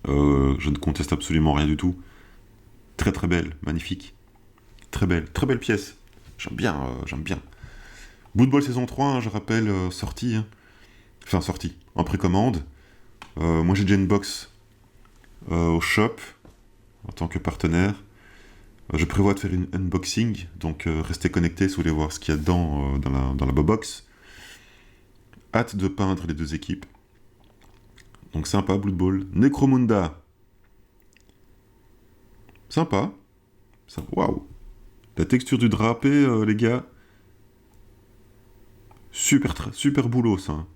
Je ne conteste absolument rien du tout. Très très belle, magnifique. Très belle pièce. J'aime bien, j'aime bien. Blood Bowl saison 3, hein, je rappelle, sortie. Hein. Enfin, sortie, en précommande. Moi j'ai déjà une box au shop, en tant que partenaire. Je prévois de faire une unboxing, donc restez connectés si vous voulez voir ce qu'il y a dedans dans la box. Hâte de peindre les deux équipes. Donc sympa, Blood Bowl. Necromunda. Sympa. Waouh. La texture du drapé, les gars. Super boulot, ça. Hein.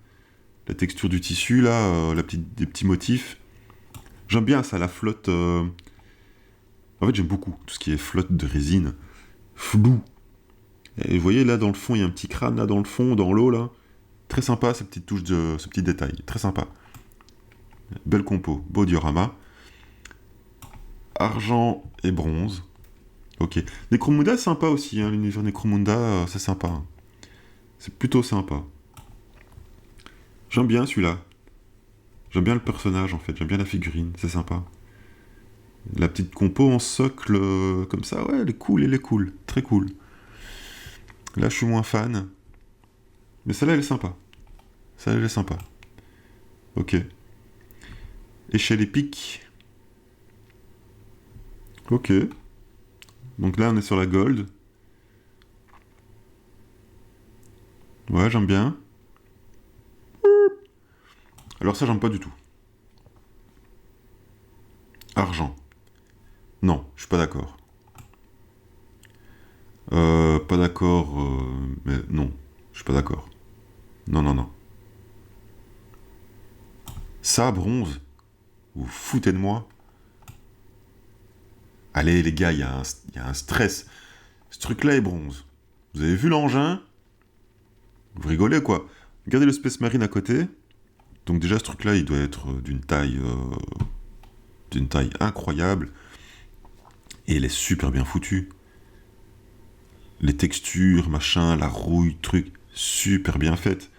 La texture du tissu, là, des petits motifs. J'aime bien ça, la flotte. En fait, j'aime beaucoup tout ce qui est flotte de résine. Flou. Et vous voyez, là, dans le fond, il y a un petit crâne, là, dans le fond, dans l'eau, là. Très sympa, ces petites touches ce petit détail. Très sympa. Belle compo. Beau diorama. Argent et bronze. Ok. Necromunda, c'est sympa aussi, hein, l'univers Necromunda, c'est sympa. Hein. C'est plutôt sympa. J'aime bien celui-là. J'aime bien le personnage, en fait. J'aime bien la figurine, c'est sympa. La petite compo en socle, comme ça, ouais, elle est cool. Très cool. Là, je suis moins fan. Mais celle-là, elle est sympa. Celle-là, elle est sympa. Ok. Échelle épique. Ok. Donc là, on est sur la gold. Ouais, j'aime bien. Alors ça, j'aime pas du tout. Argent. Non, je suis pas d'accord. Pas d'accord, mais non, je suis pas d'accord. Non, non, non. Ça, bronze, vous foutez de moi. Allez, les gars, il y a un stress. Ce truc-là est bronze. Vous avez vu l'engin? Vous rigolez, quoi. Regardez le Space Marine à côté. Donc déjà, ce truc-là, il doit être d'une taille incroyable. Et elle est super bien foutue. Les textures, machin, la rouille, truc, super bien faite.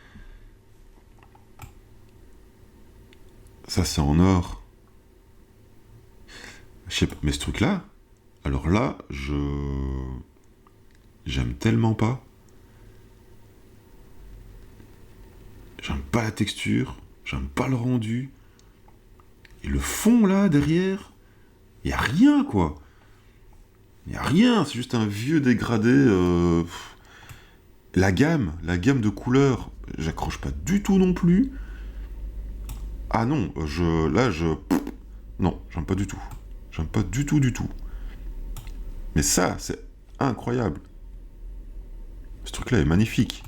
Ça, c'est en or. Je sais pas, mais ce truc-là, alors là, j'aime tellement pas. J'aime pas la texture, j'aime pas le rendu. Et le fond, là, derrière, y a rien, quoi. Y a rien, c'est juste un vieux dégradé. La gamme de couleurs, j'accroche pas du tout non plus. Ah non, non, j'aime pas du tout. J'aime pas du tout, du tout. Mais ça, c'est incroyable. Ce truc-là est magnifique.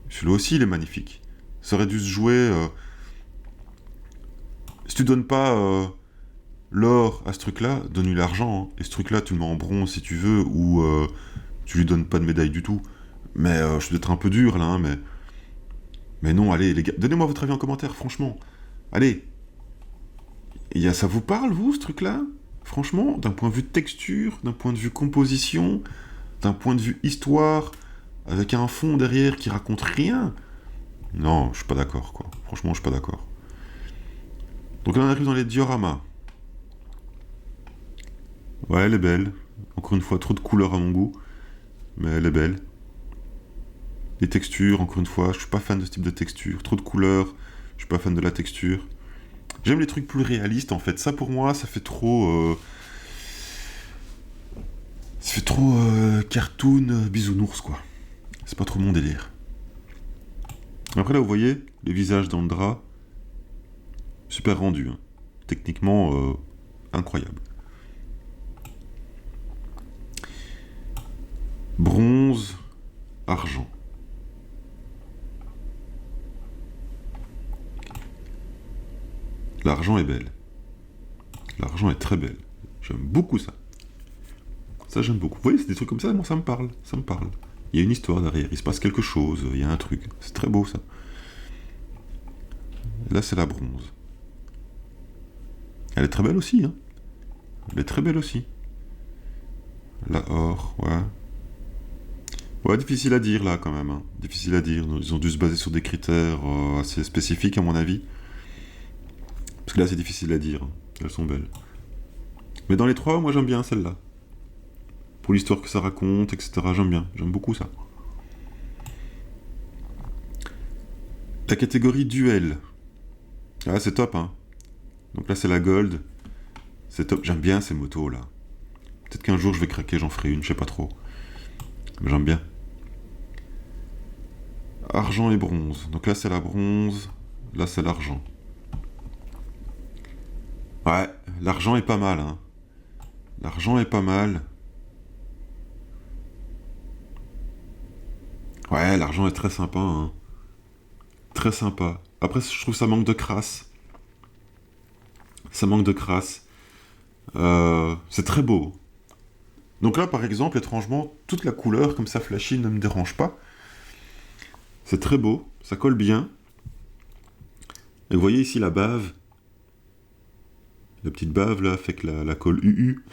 Celui-là aussi, il est magnifique. Ça aurait dû se jouer... Si tu donnes pas l'or à ce truc-là, donne-lui l'argent. Hein. Et ce truc-là, tu le mets en bronze si tu veux, ou tu lui donnes pas de médaille du tout. Mais je suis peut-être un peu dur, là, hein, mais non, allez, les gars, donnez-moi votre avis en commentaire, franchement. Allez. Ça vous parle, vous, ce truc-là? Franchement, d'un point de vue de texture, d'un point de vue composition, d'un point de vue histoire, avec un fond derrière qui raconte rien. Non, je suis pas d'accord, quoi. Franchement, je suis pas d'accord. Donc là, on arrive dans les dioramas. Ouais, elle est belle. Encore une fois, trop de couleurs à mon goût. Mais elle est belle. Les textures, encore une fois, je suis pas fan de ce type de texture. Trop de couleurs, je suis pas fan de la texture. J'aime les trucs plus réalistes, en fait. Ça, pour moi, ça fait trop... Ça fait trop cartoon bisounours, quoi. C'est pas trop mon délire. Après, là, vous voyez, les visages dans le drap. Super rendu. Hein. Techniquement, incroyable. Bronze, argent. L'argent est belle. L'argent est très belle. J'aime beaucoup ça. Ça, j'aime beaucoup. Vous voyez, c'est des trucs comme ça, moi, ça me parle. Ça me parle. Il y a une histoire derrière, il se passe quelque chose, il y a un truc. C'est très beau ça. Là, c'est la bronze. Elle est très belle aussi, hein. Elle est très belle aussi. La or, ouais. Ouais, difficile à dire là quand même, hein. Difficile à dire. Ils ont dû se baser sur des critères assez spécifiques à mon avis. Parce que là, c'est difficile à dire. Elles sont belles. Mais dans les trois, moi j'aime bien celle-là. Pour l'histoire que ça raconte, etc. J'aime bien. J'aime beaucoup ça. La catégorie duel. Ah, c'est top, hein. Donc là, c'est la gold. C'est top. J'aime bien ces motos là. Peut-être qu'un jour je vais craquer, j'en ferai une, je sais pas trop. Mais j'aime bien. Argent et bronze. Donc là, c'est la bronze. Là, c'est l'argent. Ouais, l'argent est pas mal, hein. L'argent est pas mal. Ouais, l'argent est très sympa, hein. Très sympa. Après, je trouve que ça manque de crasse. Ça manque de crasse. C'est très beau. Donc là, par exemple, étrangement, toute la couleur comme ça flashy ne me dérange pas. C'est très beau, ça colle bien. Et vous voyez ici la bave. La petite bave là, fait que la colle UU.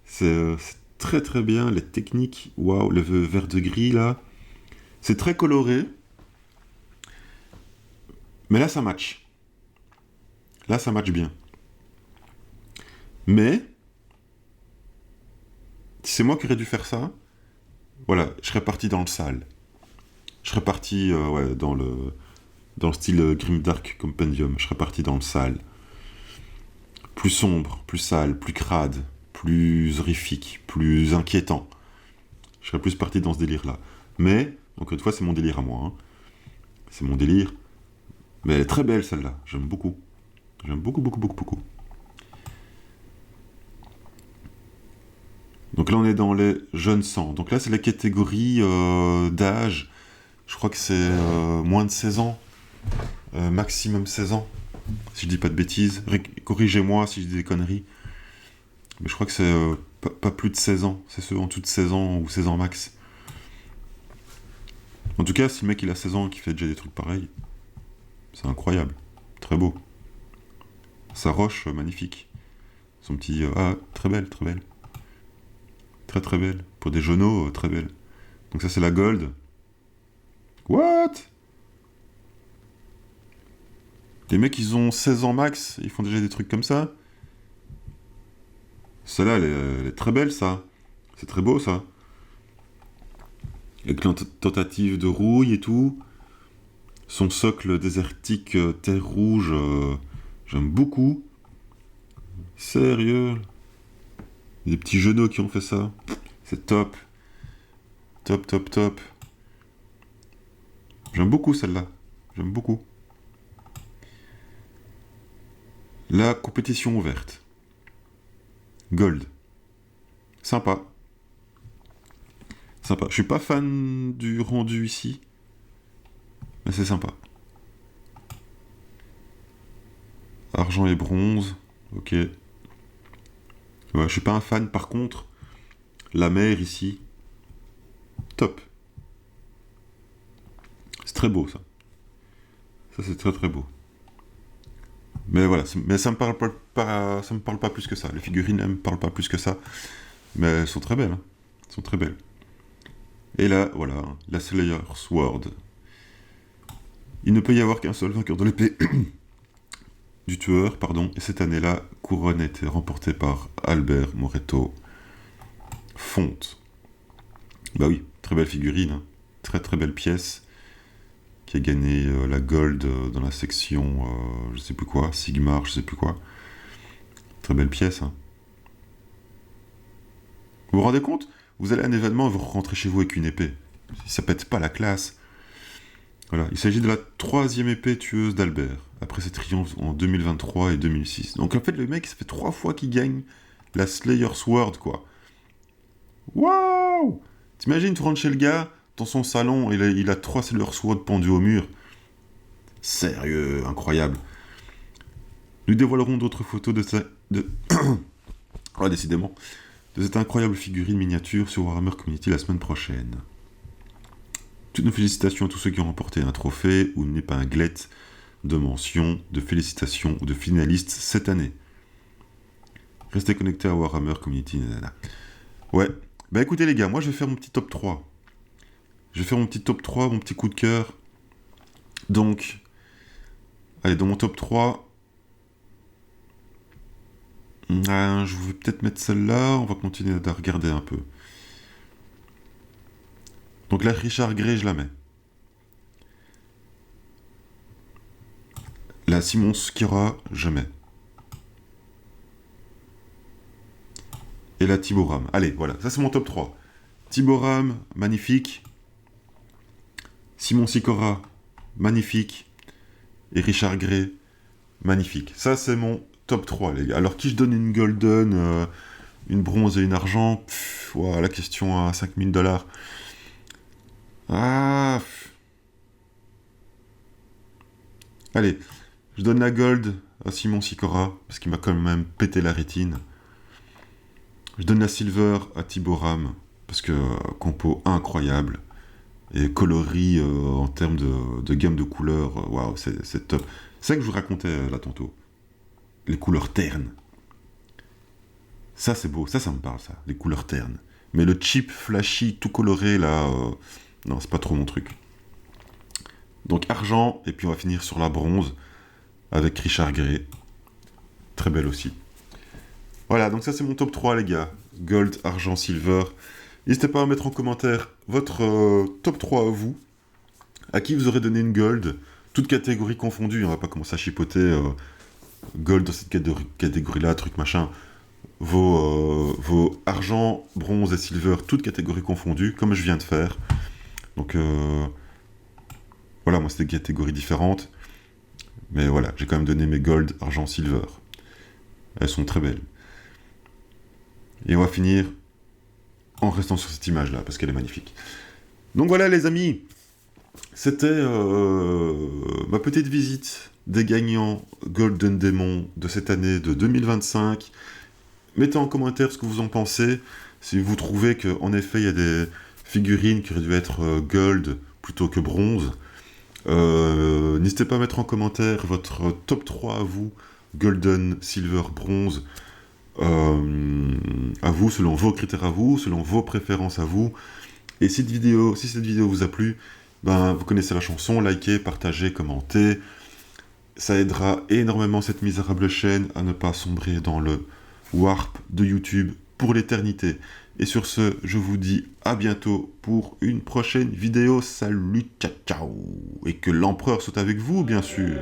C'est très très bien, les techniques. Waouh, le vert de gris là. C'est très coloré. Mais là, ça match. Là, ça match bien. Mais, si c'est moi qui aurais dû faire ça, voilà, je serais parti dans le sale. Je serais parti ouais, dans le style Grimdark Compendium. Je serais parti dans le sale. Plus sombre, plus sale, plus crade, plus horrifique, plus inquiétant. Je serais plus parti dans ce délire-là. Mais, encore une fois, c'est mon délire à moi. Hein. C'est mon délire. Mais elle est très belle celle-là. J'aime beaucoup. J'aime beaucoup, beaucoup, beaucoup, beaucoup. Donc là, on est dans les jeunes sangs. Donc là, c'est la catégorie d'âge. Je crois que c'est moins de 16 ans. Maximum 16 ans. Si je dis pas de bêtises. Corrigez-moi si je dis des conneries. Mais je crois que c'est pas plus de 16 ans. C'est ceux en dessous de 16 ans ou 16 ans max. En tout cas, si le mec il a 16 ans et qu'il fait déjà des trucs pareils, c'est incroyable. Très beau. Sa roche, magnifique. Son petit... ah, très belle, très belle. Très très belle. Pour des jeuneaux, très belle. Donc ça, c'est la gold. What? Les mecs, ils ont 16 ans max, ils font déjà des trucs comme ça. Celle-là, elle est très belle, ça. C'est très beau, ça. Avec la tentative de rouille et tout. Son socle désertique, terre rouge, j'aime beaucoup. Sérieux. Des petits genoux qui ont fait ça. C'est top. Top, top, top. J'aime beaucoup celle-là. J'aime beaucoup. La compétition ouverte. Gold. Sympa. Sympa. Je suis pas fan du rendu ici. Mais c'est sympa. Argent et bronze. Ok. Ouais, je suis pas un fan. Par contre, la mer ici. Top. C'est très beau ça. Ça c'est très très beau. Mais voilà, mais ça me parle pas, ça me parle pas plus que ça. Les figurines, elles me parlent pas plus que ça. Mais elles sont très belles. Hein. Elles sont très belles. Et là, voilà, la Slayer Sword. Il ne peut y avoir qu'un seul vainqueur de l'épée du tueur, pardon. Et cette année-là, couronne a été remportée par Albert Moreto Fonte. Bah oui, très belle figurine. Hein. Très très belle pièce. Qui a gagné la gold dans la section, je sais plus quoi, Sigmar, je sais plus quoi. Très belle pièce. Hein. Vous vous rendez compte? Vous allez à un événement et vous rentrez chez vous avec une épée. Ça pète pas la classe. Voilà, il s'agit de la 3e épée tueuse d'Albert, après ses triomphes en 2023 et 2006. Donc en fait, le mec, ça fait 3 fois qu'il gagne la Slayer Sword, quoi. Waouh! T'imagines, tu rentres chez le gars, dans son salon, il a 3 Slayer Sword pendus au mur. Sérieux, incroyable. Nous dévoilerons d'autres photos de ça... Oh, décidément. de cette incroyable figurine miniature sur Warhammer Community la semaine prochaine. Toutes nos félicitations à tous ceux qui ont remporté un trophée ou une épinglette de mention, de félicitations ou de finalistes cette année. Restez connectés à Warhammer Community. Nanana. Ouais. Bah écoutez les gars, moi je vais faire mon petit top 3. Je vais faire mon petit top 3, mon petit coup de cœur. Donc, allez, dans mon top 3, je vais peut-être mettre celle-là. On va continuer à regarder un peu. Donc la Richard Grey, je la mets. La Simon Skira, je mets. Et la Tiboram. Allez, voilà, ça c'est mon top 3. Tiboram, magnifique. Simon Sikora, magnifique. Et Richard Grey, magnifique. Ça c'est mon top 3, les gars. Alors qui je donne une golden, une bronze et une argent, la question à 5000 $. Ah. Allez, je donne la gold à Simon Sikora, parce qu'il m'a quand même pété la rétine. Je donne la silver à Tiboram, parce que compo incroyable. Et coloris en termes de gamme de couleurs, waouh, c'est top. C'est ça que je vous racontais là tantôt. Les couleurs ternes. Ça c'est beau, ça me parle ça, les couleurs ternes. Mais le cheap, flashy, tout coloré là, non, c'est pas trop mon truc. Donc argent, et puis on va finir sur la bronze, avec Richard Grey. Très belle aussi. Voilà, donc ça c'est mon top 3 les gars. Gold, argent, silver. N'hésitez pas à mettre en commentaire votre top 3 à vous. À qui vous aurez donné une gold, toutes catégories confondues, on va pas commencer à chipoter gold dans cette catégorie-là, truc machin. Vos argent, bronze et silver, toutes catégories confondues, comme je viens de faire. Donc voilà, moi c'est des catégories différentes. Mais voilà, j'ai quand même donné mes gold, argent, silver. Elles sont très belles. Et on va finir en restant sur cette image-là, parce qu'elle est magnifique. Donc voilà les amis, c'était ma petite visite des gagnants Golden Demon de cette année de 2025. Mettez en commentaire ce que vous en pensez, si vous trouvez qu'en effet il y a des figurines qui auraient dû être gold plutôt que bronze. N'hésitez pas à mettre en commentaire votre top 3 à vous, golden, silver, bronze, à vous, selon vos critères à vous, selon vos préférences à vous. Et si cette vidéo vous a plu, vous connaissez la chanson, likez, partagez, commentez. Ça aidera énormément cette misérable chaîne à ne pas sombrer dans le warp de YouTube pour l'éternité. Et sur ce, je vous dis à bientôt pour une prochaine vidéo. Salut, ciao, ciao. Et que l'empereur soit avec vous, bien sûr.